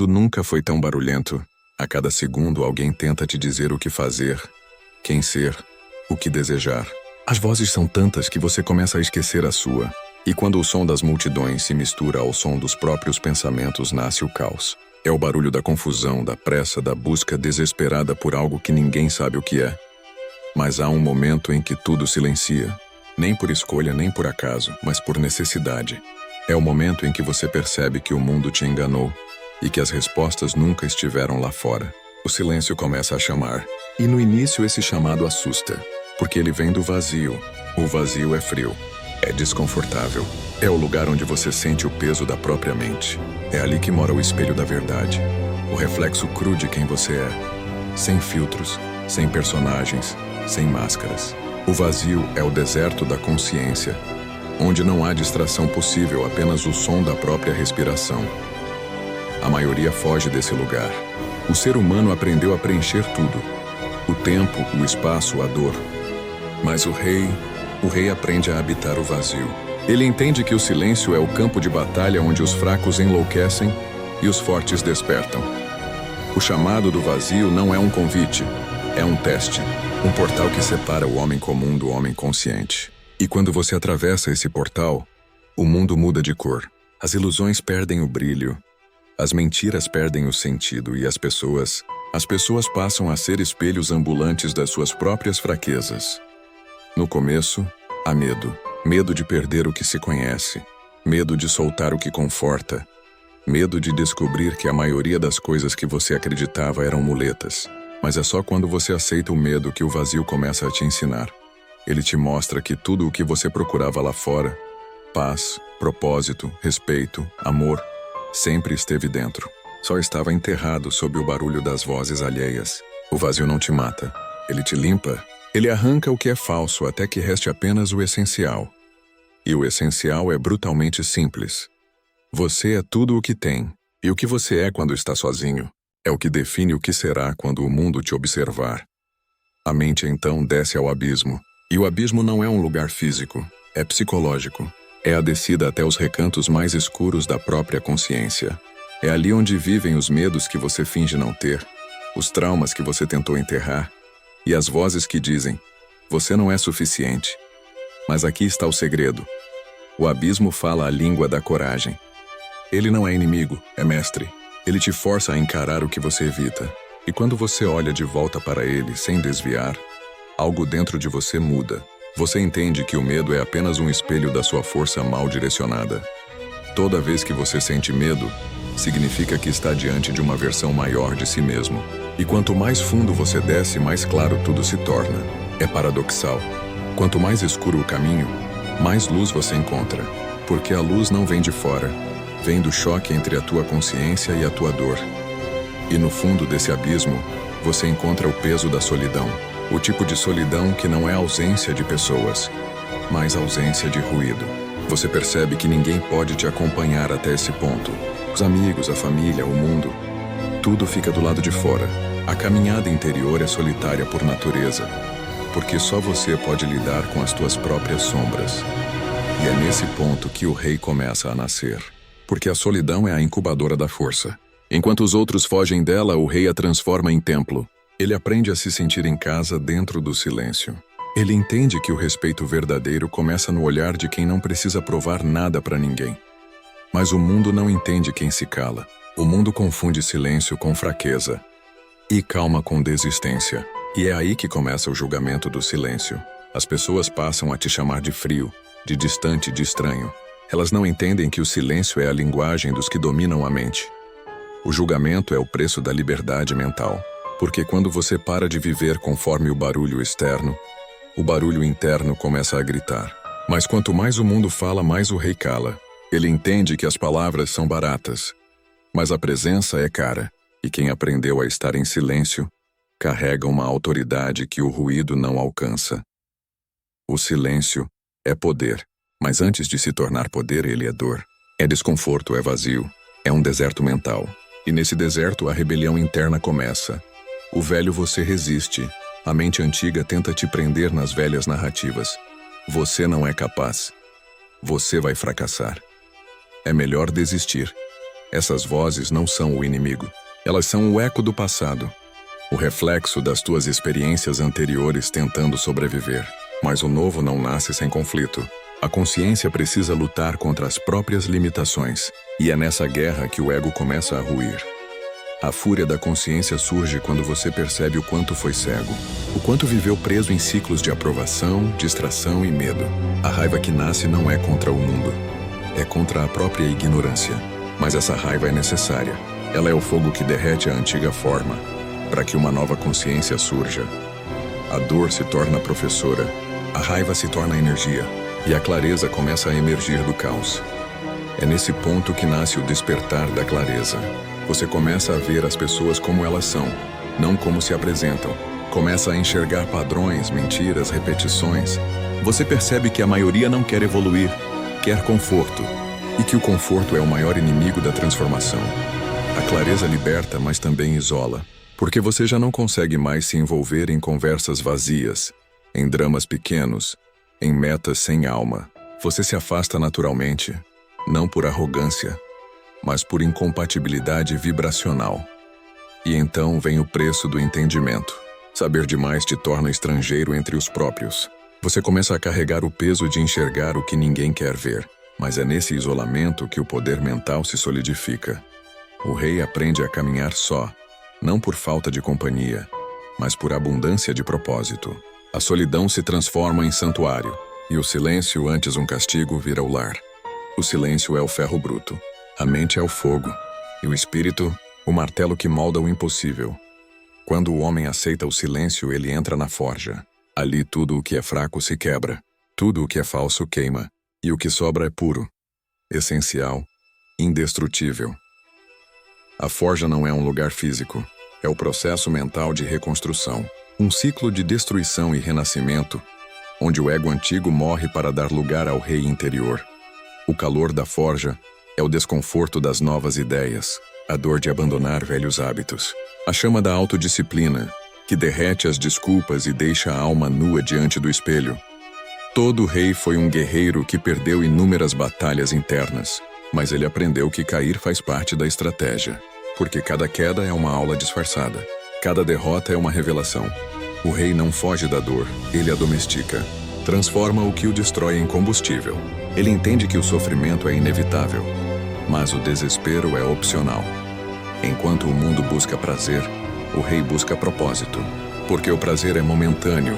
mundo nunca foi tão barulhento. A cada segundo alguém tenta te dizer o que fazer, quem ser, o que desejar. As vozes são tantas que você começa a esquecer a sua. E quando o som das multidões se mistura ao som dos próprios pensamentos, nasce o caos. É o barulho da confusão, da pressa, da busca desesperada por algo que ninguém sabe o que é. Mas há um momento em que tudo silencia. Nem por escolha, nem por acaso, mas por necessidade. É o momento em que você percebe que o mundo te enganou e que as respostas nunca estiveram lá fora. O silêncio começa a chamar. E no início esse chamado assusta, porque ele vem do vazio. O vazio é frio. É desconfortável. É o lugar onde você sente o peso da própria mente. É ali que mora o espelho da verdade. O reflexo cru de quem você é. Sem filtros, sem personagens, sem máscaras. O vazio é o deserto da consciência, onde não há distração possível, apenas o som da própria respiração. A maioria foge desse lugar. O ser humano aprendeu a preencher tudo. O tempo, o espaço, a dor. Mas o rei aprende a habitar o vazio. Ele entende que o silêncio é o campo de batalha onde os fracos enlouquecem e os fortes despertam. O chamado do vazio não é um convite, é um teste. Um portal que separa o homem comum do homem consciente. E quando você atravessa esse portal, o mundo muda de cor. As ilusões perdem o brilho, as mentiras perdem o sentido e as pessoas passam a ser espelhos ambulantes das suas próprias fraquezas. No começo, há medo. Medo de perder o que se conhece. Medo de soltar o que conforta. Medo de descobrir que a maioria das coisas que você acreditava eram muletas. Mas é só quando você aceita o medo que o vazio começa a te ensinar. Ele te mostra que tudo o que você procurava lá fora, paz, propósito, respeito, amor, sempre esteve dentro. Só estava enterrado sob o barulho das vozes alheias. O vazio não te mata. Ele te limpa. Ele arranca o que é falso até que reste apenas o essencial. E o essencial é brutalmente simples. Você é tudo o que tem. E o que você é quando está sozinho é o que define o que será quando o mundo te observar. A mente então desce ao abismo. E o abismo não é um lugar físico, é psicológico. É a descida até os recantos mais escuros da própria consciência. É ali onde vivem os medos que você finge não ter, os traumas que você tentou enterrar, e as vozes que dizem, você não é suficiente. Mas aqui está o segredo. O abismo fala a língua da coragem. Ele não é inimigo, é mestre. Ele te força a encarar o que você evita. E quando você olha de volta para ele, sem desviar, algo dentro de você muda. Você entende que o medo é apenas um espelho da sua força mal direcionada. Toda vez que você sente medo, significa que está diante de uma versão maior de si mesmo. E quanto mais fundo você desce, mais claro tudo se torna. É paradoxal. Quanto mais escuro o caminho, mais luz você encontra. Porque a luz não vem de fora, vem do choque entre a tua consciência e a tua dor. E no fundo desse abismo, você encontra o peso da solidão. O tipo de solidão que não é ausência de pessoas, mas ausência de ruído. Você percebe que ninguém pode te acompanhar até esse ponto. Os amigos, a família, o mundo, tudo fica do lado de fora. A caminhada interior é solitária por natureza, porque só você pode lidar com as tuas próprias sombras. E é nesse ponto que o rei começa a nascer. Porque a solidão é a incubadora da força. Enquanto os outros fogem dela, o rei a transforma em templo. Ele aprende a se sentir em casa dentro do silêncio. Ele entende que o respeito verdadeiro começa no olhar de quem não precisa provar nada para ninguém. Mas o mundo não entende quem se cala. O mundo confunde silêncio com fraqueza e calma com desistência. E é aí que começa o julgamento do silêncio. As pessoas passam a te chamar de frio, de distante, de estranho. Elas não entendem que o silêncio é a linguagem dos que dominam a mente. O julgamento é o preço da liberdade mental. Porque quando você para de viver conforme o barulho externo, o barulho interno começa a gritar. Mas quanto mais o mundo fala, mais o rei cala. Ele entende que as palavras são baratas, mas a presença é cara. E quem aprendeu a estar em silêncio, carrega uma autoridade que o ruído não alcança. O silêncio é poder, mas antes de se tornar poder, ele é dor. É desconforto, é vazio, é um deserto mental. E nesse deserto a rebelião interna começa. O velho você resiste. A mente antiga tenta te prender nas velhas narrativas. Você não é capaz. Você vai fracassar. É melhor desistir. Essas vozes não são o inimigo. Elas são o eco do passado, o reflexo das tuas experiências anteriores tentando sobreviver. Mas o novo não nasce sem conflito. A consciência precisa lutar contra as próprias limitações, e é nessa guerra que o ego começa a ruir. A fúria da consciência surge quando você percebe o quanto foi cego, o quanto viveu preso em ciclos de aprovação, distração e medo. A raiva que nasce não é contra o mundo, é contra a própria ignorância. Mas essa raiva é necessária. Ela é o fogo que derrete a antiga forma, para que uma nova consciência surja. A dor se torna professora, a raiva se torna energia, e a clareza começa a emergir do caos. É nesse ponto que nasce o despertar da clareza. Você começa a ver as pessoas como elas são, não como se apresentam. Começa a enxergar padrões, mentiras, repetições. Você percebe que a maioria não quer evoluir, quer conforto, e que o conforto é o maior inimigo da transformação. A clareza liberta, mas também isola, porque você já não consegue mais se envolver em conversas vazias, em dramas pequenos, em metas sem alma. Você se afasta naturalmente, não por arrogância, mas por incompatibilidade vibracional. E então vem o preço do entendimento. Saber demais te torna estrangeiro entre os próprios. Você começa a carregar o peso de enxergar o que ninguém quer ver. Mas é nesse isolamento que o poder mental se solidifica. O rei aprende a caminhar só, não por falta de companhia, mas por abundância de propósito. A solidão se transforma em santuário, e o silêncio, antes um castigo, vira o lar. O silêncio é o ferro bruto. A mente é o fogo, e o espírito, o martelo que molda o impossível. Quando o homem aceita o silêncio, ele entra na forja. Ali tudo o que é fraco se quebra, tudo o que é falso queima, e o que sobra é puro, essencial, indestrutível. A forja não é um lugar físico, é o processo mental de reconstrução, um ciclo de destruição e renascimento, onde o ego antigo morre para dar lugar ao rei interior. O calor da forja é o desconforto das novas ideias, a dor de abandonar velhos hábitos, a chama da autodisciplina, que derrete as desculpas e deixa a alma nua diante do espelho. Todo rei foi um guerreiro que perdeu inúmeras batalhas internas, mas ele aprendeu que cair faz parte da estratégia, porque cada queda é uma aula disfarçada, cada derrota é uma revelação. O rei não foge da dor, ele a domestica, transforma o que o destrói em combustível. Ele entende que o sofrimento é inevitável, mas o desespero é opcional. Enquanto o mundo busca prazer, o rei busca propósito, porque o prazer é momentâneo,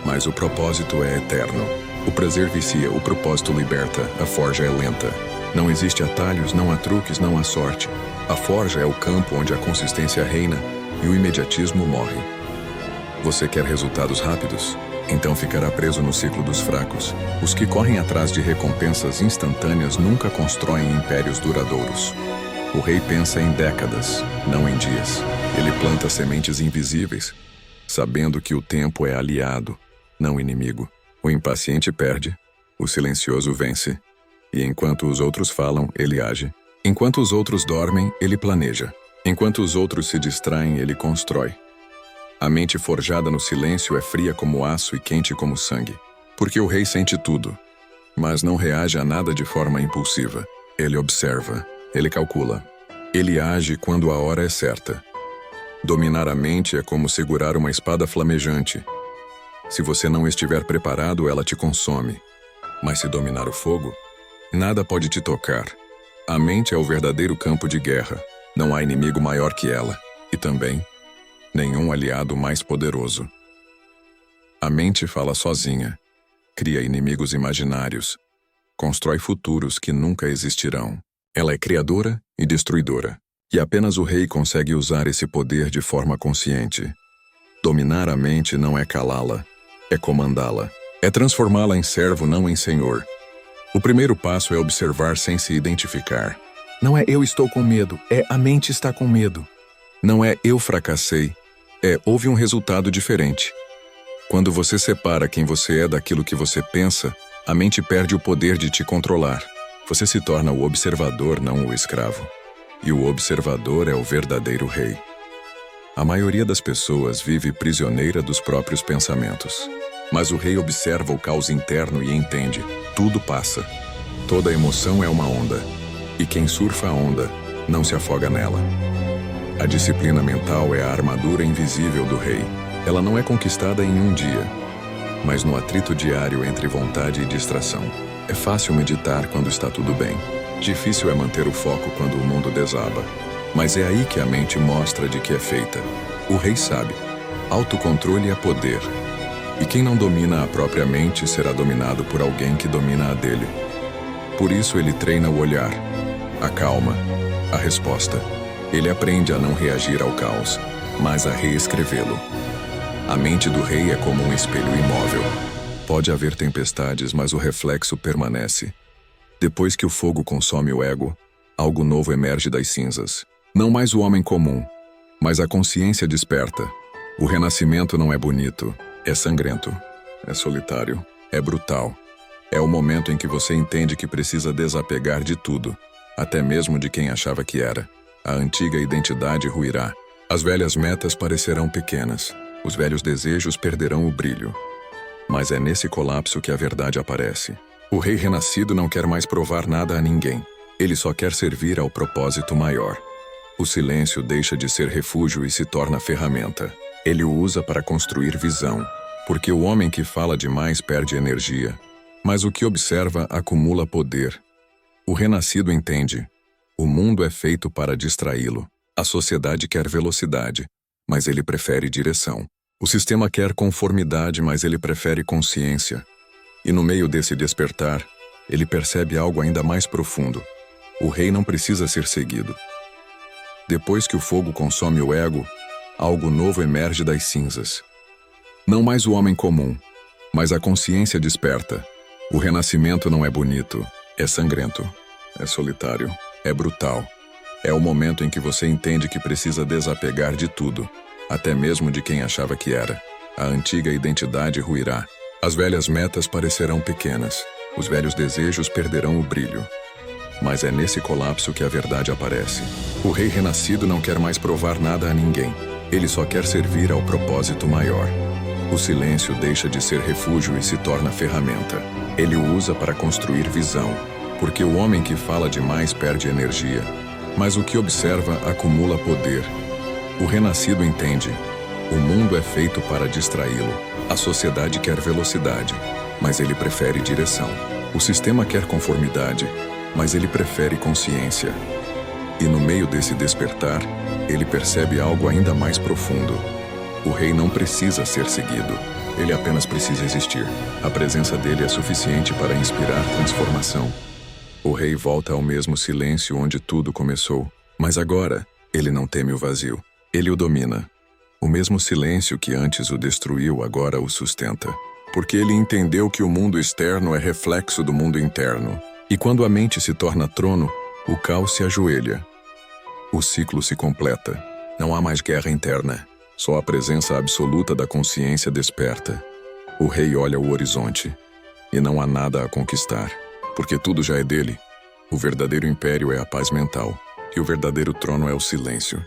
mas o propósito é eterno. O prazer vicia, o propósito liberta, a forja é lenta. Não existe atalhos, não há truques, não há sorte. A forja é o campo onde a consistência reina e o imediatismo morre. Você quer resultados rápidos? Então ficará preso no ciclo dos fracos. Os que correm atrás de recompensas instantâneas nunca constroem impérios duradouros. O rei pensa em décadas, não em dias. Ele planta sementes invisíveis, sabendo que o tempo é aliado, não inimigo. O impaciente perde, o silencioso vence. E enquanto os outros falam, ele age. Enquanto os outros dormem, ele planeja. Enquanto os outros se distraem, ele constrói. A mente forjada no silêncio é fria como aço e quente como sangue. Porque o rei sente tudo, mas não reage a nada de forma impulsiva. Ele observa, ele calcula. Ele age quando a hora é certa. Dominar a mente é como segurar uma espada flamejante. Se você não estiver preparado, ela te consome. Mas se dominar o fogo, nada pode te tocar. A mente é o verdadeiro campo de guerra. Não há inimigo maior que ela. E também, nenhum aliado mais poderoso. A mente fala sozinha, cria inimigos imaginários, constrói futuros que nunca existirão. Ela é criadora e destruidora, e apenas o rei consegue usar esse poder de forma consciente. Dominar a mente não é calá-la, é comandá-la. É transformá-la em servo, não em senhor. O primeiro passo é observar sem se identificar. Não é eu estou com medo, é a mente está com medo. Não é eu fracassei, houve um resultado diferente. Quando você separa quem você é daquilo que você pensa, a mente perde o poder de te controlar. Você se torna o observador, não o escravo. E o observador é o verdadeiro rei. A maioria das pessoas vive prisioneira dos próprios pensamentos. Mas o rei observa o caos interno e entende, tudo passa. Toda emoção é uma onda. E quem surfa a onda, não se afoga nela. A disciplina mental é a armadura invisível do rei. Ela não é conquistada em um dia, mas no atrito diário entre vontade e distração. É fácil meditar quando está tudo bem. Difícil é manter o foco quando o mundo desaba. Mas é aí que a mente mostra de que é feita. O rei sabe. Autocontrole é poder. E quem não domina a própria mente será dominado por alguém que domina a dele. Por isso ele treina o olhar, a calma, a resposta. Ele aprende a não reagir ao caos, mas a reescrevê-lo. A mente do rei é como um espelho imóvel. Pode haver tempestades, mas o reflexo permanece. Depois que o fogo consome o ego, algo novo emerge das cinzas. Não mais o homem comum, mas a consciência desperta. O renascimento não é bonito, é sangrento, é solitário, é brutal. É o momento em que você entende que precisa desapegar de tudo, até mesmo de quem achava que era. A antiga identidade ruirá. As velhas metas parecerão pequenas. Os velhos desejos perderão o brilho. Mas é nesse colapso que a verdade aparece. O rei renascido não quer mais provar nada a ninguém. Ele só quer servir ao propósito maior. O silêncio deixa de ser refúgio e se torna ferramenta. Ele o usa para construir visão, porque o homem que fala demais perde energia, mas o que observa acumula poder. O renascido entende. O mundo é feito para distraí-lo. A sociedade quer velocidade, mas ele prefere direção. O sistema quer conformidade, mas ele prefere consciência. E no meio desse despertar, ele percebe algo ainda mais profundo. O rei não precisa ser seguido. Depois que o fogo consome o ego, algo novo emerge das cinzas. Não mais o homem comum, mas a consciência desperta. O renascimento não é bonito, é sangrento, é solitário, é brutal. É o momento em que você entende que precisa desapegar de tudo, até mesmo de quem achava que era. A antiga identidade ruirá. As velhas metas parecerão pequenas. Os velhos desejos perderão o brilho. Mas é nesse colapso que a verdade aparece. O rei renascido não quer mais provar nada a ninguém. Ele só quer servir ao propósito maior. O silêncio deixa de ser refúgio e se torna ferramenta. Ele o usa para construir visão, porque o homem que fala demais perde energia, mas o que observa acumula poder. O renascido entende. O mundo é feito para distraí-lo. A sociedade quer velocidade, mas ele prefere direção. O sistema quer conformidade, mas ele prefere consciência. E no meio desse despertar, ele percebe algo ainda mais profundo. O rei não precisa ser seguido. Ele apenas precisa existir. A presença dele é suficiente para inspirar transformação. O rei volta ao mesmo silêncio onde tudo começou. Mas agora, ele não teme o vazio. Ele o domina. O mesmo silêncio que antes o destruiu agora o sustenta. Porque ele entendeu que o mundo externo é reflexo do mundo interno. E quando a mente se torna trono, o caos se ajoelha. O ciclo se completa. Não há mais guerra interna. Só a presença absoluta da consciência desperta. O rei olha o horizonte. E não há nada a conquistar. Porque tudo já é dele. O verdadeiro império é a paz mental. E o verdadeiro trono é o silêncio.